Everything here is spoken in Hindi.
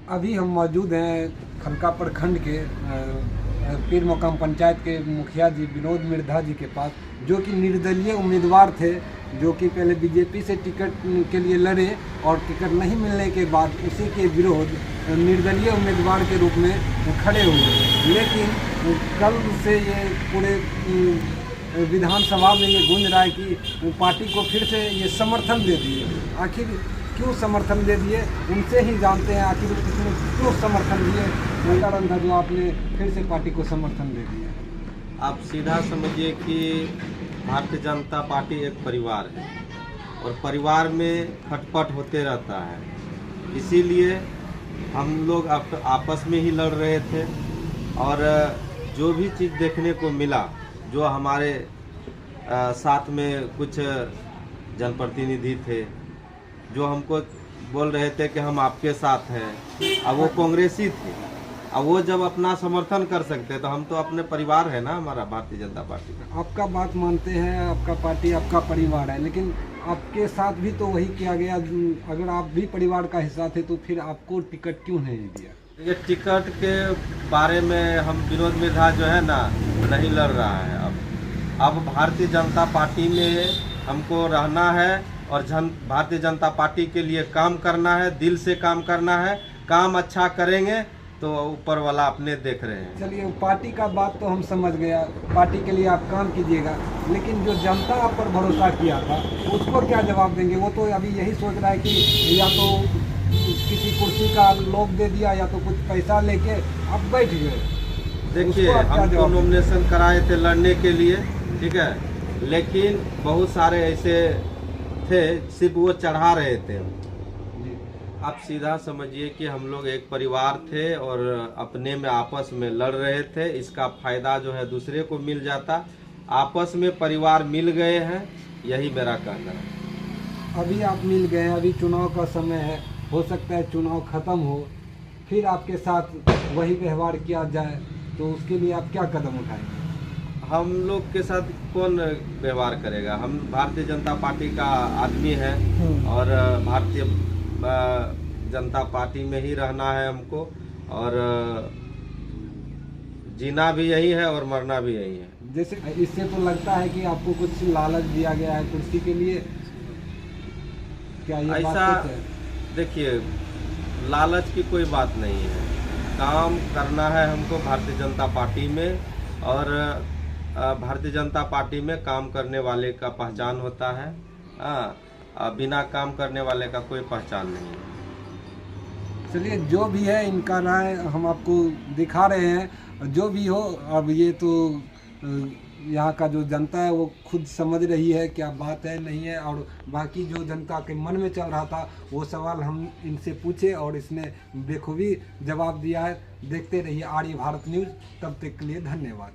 अभी हम मौजूद हैं खनका प्रखंड के पीर मुकाम पंचायत के मुखिया जी विनोद मिर्धा जी के पास, जो कि निर्दलीय उम्मीदवार थे, जो कि पहले बीजेपी से टिकट के लिए लड़े और टिकट नहीं मिलने के बाद उसी के विरोध निर्दलीय उम्मीदवार के रूप में खड़े हुए। लेकिन कल से ये पूरे विधानसभा में ये गूंज रहा है कि पार्टी को फिर से ये समर्थन दे दिए। आखिर क्यों समर्थन दे दिए, उनसे ही जानते हैं आखिर किसने क्यों समर्थन दिए। कारण था जो आपने फिर से पार्टी को समर्थन दे दिया। आप सीधा समझिए कि भारतीय जनता पार्टी एक परिवार है और परिवार में खटपट होते रहता है, इसीलिए हम लोग आपस में ही लड़ रहे थे। और जो भी चीज़ देखने को मिला, जो हमारे साथ में कुछ जनप्रतिनिधि थे जो हमको बोल रहे थे कि हम आपके साथ हैं, अब वो कांग्रेसी थे। अब वो जब अपना समर्थन कर सकते तो हम तो अपने परिवार है ना, हमारा भारतीय जनता पार्टी। आपका बात मानते हैं, आपका पार्टी आपका परिवार है, लेकिन आपके साथ भी तो वही किया गया। अगर आप भी परिवार का हिस्सा थे तो फिर आपको टिकट क्यों नहीं दिया? ये टिकट के बारे में हम विनोद मिर्धा जो है ना नहीं लड़ रहा है। अब भारतीय जनता पार्टी में हमको रहना है और भारतीय जनता पार्टी के लिए काम करना है, दिल से काम करना है। काम अच्छा करेंगे तो ऊपर वाला अपने देख रहे हैं। चलिए, पार्टी का बात तो हम समझ गया, पार्टी के लिए आप काम कीजिएगा, लेकिन जो जनता आप पर भरोसा किया था उसको क्या जवाब देंगे? वो तो अभी यही सोच रहा है कि या तो किसी कुर्सी का लोभ दे दिया या तो कुछ पैसा लेके आप बैठ गए। देखिए, हम तो नॉमिनेशन कराए थे लड़ने के लिए, ठीक है, लेकिन बहुत सारे ऐसे थे सिर्फ वो चढ़ा रहे थे। आप सीधा समझिए कि हम लोग एक परिवार थे और अपने में आपस में लड़ रहे थे। इसका फायदा जो है दूसरे को मिल जाता। आपस में परिवार मिल गए हैं, यही मेरा कहना है। अभी आप मिल गए, अभी चुनाव का समय है, हो सकता है चुनाव खत्म हो फिर आपके साथ वही व्यवहार किया जाए, तो उसके लिए आप क्या कदम उठाएंगे? हम लोग के साथ कौन व्यवहार करेगा? हम भारतीय जनता पार्टी का आदमी है और भारतीय जनता पार्टी में ही रहना है हमको, और जीना भी यही है और मरना भी यही है। जैसे इससे तो लगता है कि आपको कुछ लालच दिया गया है कुर्सी के लिए, क्या ये ऐसा? बात है? देखिए, लालच की कोई बात नहीं है। काम करना है हमको भारतीय जनता पार्टी में, और भारतीय जनता पार्टी में काम करने वाले का पहचान होता है। बिना काम करने वाले का कोई पहचान नहीं है। चलिए, जो भी है इनका राय हम आपको दिखा रहे हैं। जो भी हो, अब ये तो यहाँ का जो जनता है वो खुद समझ रही है क्या बात है नहीं है, और बाकी जो जनता के मन में चल रहा था वो सवाल हम इनसे पूछे और इसने बेखूबी जवाब दिया है। देखते रहिए आर्य भारत न्यूज़। तब तक के लिए धन्यवाद।